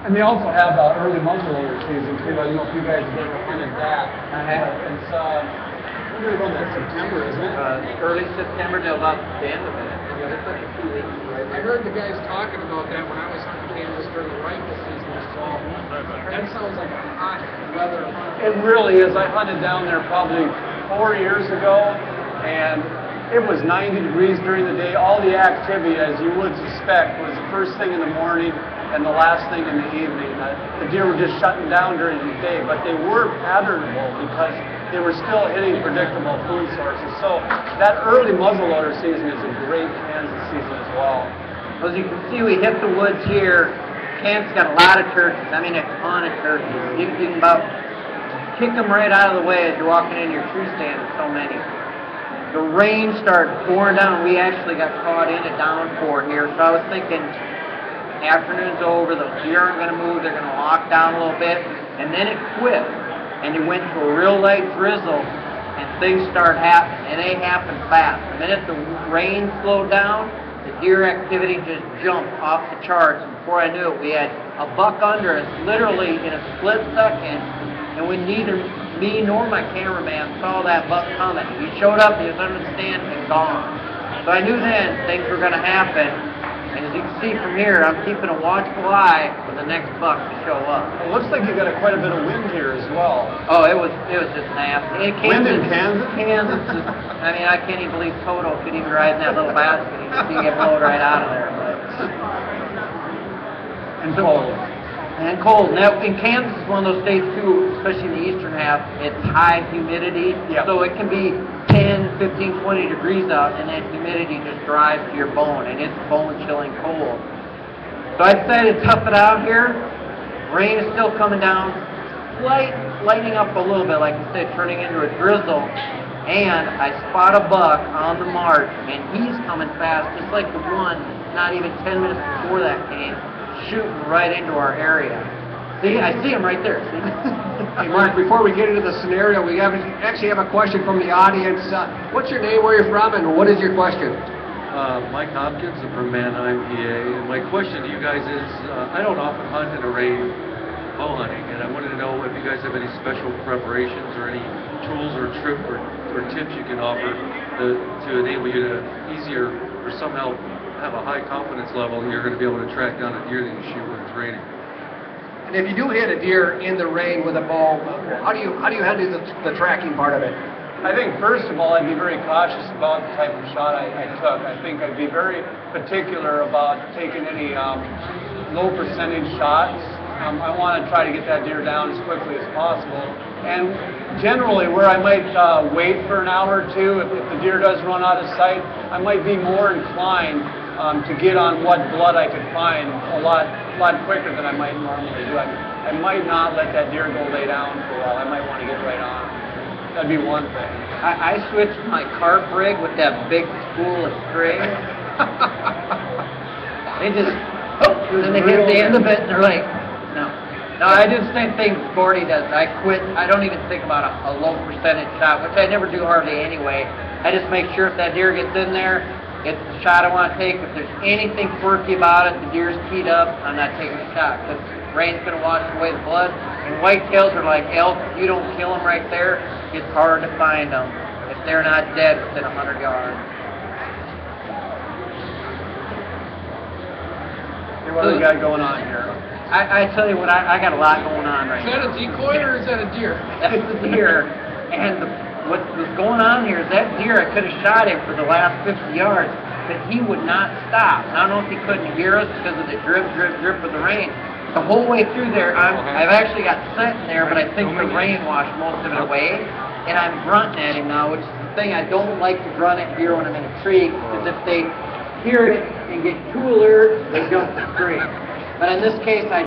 And they also have early muzzleloader season too. I don't know if you guys have ever hunted that. I have. It's we're going to September, isn't it? Early September to about the end of it. It's like 2 weeks. I heard the guys talking about that when I was hunting Kansas during the rifle season this fall. That sounds like a hot weather hunt. It really is. I hunted down there probably 4 years ago, and it was 90 degrees during the day. All the activity, as you would suspect, was the first thing in the morning and the last thing in the evening. The deer were just shutting down during the day, but they were patternable because they were still hitting predictable food sources. So that early muzzleloader season is a great Kansas season as well. As you can see, we hit the woods here. Kansas got a lot of turkeys. I mean, a ton of turkeys. You can about kick them right out of the way as you're walking into your tree stand. There's so many. The rain started pouring down. We actually got caught in a downpour here. So I was thinking, afternoon's over. The deer aren't going to move. They're going to lock down a little bit. And then it quit. And it went to a real light drizzle. And things started happening. And they happened fast. The minute the rain slowed down, the deer activity just jumped off the charts. And before I knew it, we had a buck under us literally in a split second. And when neither me nor my cameraman saw that buck coming, he showed up, he was under the stand and gone. So I knew then things were going to happen. And as you can see from here, I'm keeping a watchful eye for the next buck to show up. It looks like you got quite a bit of wind here as well. Oh, it was just nasty. Wind in Kansas? Kansas is, I mean, I can't even believe Toto could even ride in that little basket. He could get blown right out of there. But. And cold. And cold. Now, in Kansas is one of those states too, especially in the eastern half, it's high humidity. Yep. So it can be 10, 15, 20 degrees out, and that humidity just drives to your bone, and it's bone-chilling cold. So I decided to tough it out here. Rain is still coming down, lightening up a little bit, like I said, turning into a drizzle. And I spot a buck on the march, and he's coming fast, just like the one not even 10 minutes before that came, shooting right into our area. See, I see him right there. See? Hey, Mark, before we get into the scenario, we actually have a question from the audience. What's your name, where you're from, and what is your question? Mike Hopkins, I'm from Manheim, PA. And my question to you guys is, I don't often hunt in a rain bow hunting, and I wanted to know if you guys have any special preparations or any tools or tips you can offer to enable you to easier or somehow have a high confidence level you're going to be able to track down a deer that you shoot when it's raining. And if you do hit a deer in the rain with a bow, how do you handle the tracking part of it? I think first of all, I'd be very cautious about the type of shot I took. I think I'd be very particular about taking any low percentage shots. I want to try to get that deer down as quickly as possible. And generally, where I might wait for an hour or two, if the deer does run out of sight, I might be more inclined to get on what blood I could find a lot quicker than I might normally do. I might not let that deer go lay down for a while. I might want to get right on. That'd be one thing. I switched my carp rig with that big spool of string. They just, and they hit the end of it, and they're like, no. No, I do the same thing Gordy does. I quit. I don't even think about a low percentage shot, which I never do hardly anyway. I just make sure if that deer gets in there, it's the shot I want to take. If there's anything quirky about it, the deer's keyed up, I'm not taking a shot because rain's going to wash away the blood. And whitetails are like elk. If you don't kill them right there, it's hard to find them if they're not dead within 100 yards. Hey, what do we got going on here? I tell you what, I got a lot going on right now. Is that a decoy or is that a deer? That's the deer. And what was going on here is that deer, I could have shot him for the last 50 yards, but he would not stop. And I don't know if he couldn't hear us because of the drip, drip, drip of the rain. The whole way through there, I've actually got set in there, but I think the rain washed most of it away. And I'm grunting at him now, which is the thing I don't like to grunt at deer when I'm in a tree, because if they hear it and get too alert, they jump the tree. But in this case, I